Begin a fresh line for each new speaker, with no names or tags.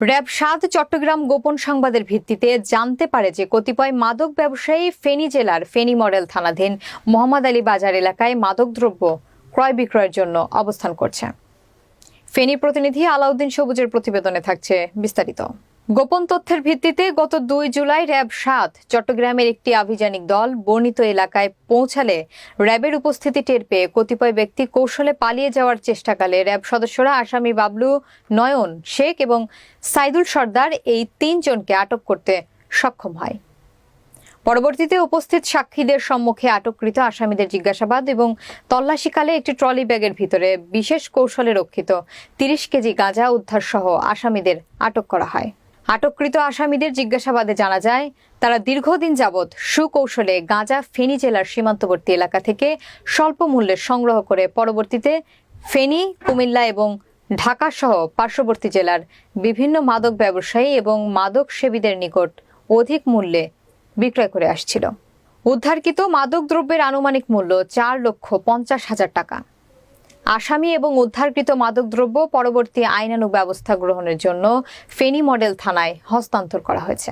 RAB ৭ Chittagong গোপন সংবাদের ভিত্তিতে জানতে পারে যে কতিপয় মাদক ব্যবসায়ী ফেনী জেলার ফেনী মডেল থানাধীন মোহাম্মদ আলী বাজার এলাকায় মাদকদ্রব্য ক্রয় বিক্রয়ের জন্য অবস্থান করছে। ফেনী প্রতিনিধি আলাউদ্দিন সবুজের প্রতিবেদনে থাকছে বিস্তারিত। গোপন তথ্যের ভিত্তিতে গত ২ জুলাই র‍্যাব ৭ চট্টগ্রামের একটি আভিযানিক দল বর্ণিত এলাকায় পৌঁছালে র‍্যাবের উপস্থিতি টের পেয়ে কতিপয় ব্যক্তি কৌশলে পালিয়ে যাওয়ার চেষ্টাকালে র‍্যাব সদস্যরা আসামি বাবলু, নয়ন শেখ এবং সাইদুল সর্দার এই ৩ জনকে আটক করতে সক্ষম হয়। পরবর্তীতে উপস্থিত সাক্ষীদের সম্মুখে আটককৃত আসামিদের জিজ্ঞাসাবাদ এবং তল্লাশিকালে একটি ট্রলি ব্যাগের ভিতরে বিশেষ কৌশলে রক্ষিত ৩০ কেজি গাঁজা উদ্ধার সহ আসামিদের আটক করা হয়। আটককৃত আসামিদের জিজ্ঞাসাবাদে জানা যায়, তারা দীর্ঘদিন যাবৎ সুকৌশলে গাঁজা ফেনী জেলার সীমান্তবর্তী এলাকা থেকে স্বল্প মূল্যে সংগ্রহ করে পরবর্তীতে ফেনী, কুমিল্লা এবং ঢাকা সহ পার্শ্ববর্তী জেলার বিভিন্ন মাদক ব্যবসায়ী এবং মাদক সেবীদের নিকট অধিক মূল্যে বিক্রয় করে আসছিল। উদ্ধারকৃত মাদক দ্রব্যের আনুমানিক মূল্য ৪,৫০,০০০ টাকা। আসামি এবং উদ্ধারকৃত মাদকদ্রব্য পরবর্তী আইনানুগ ব্যবস্থা গ্রহণের জন্য ফেনী মডেল থানায় হস্তান্তর করা হয়েছে।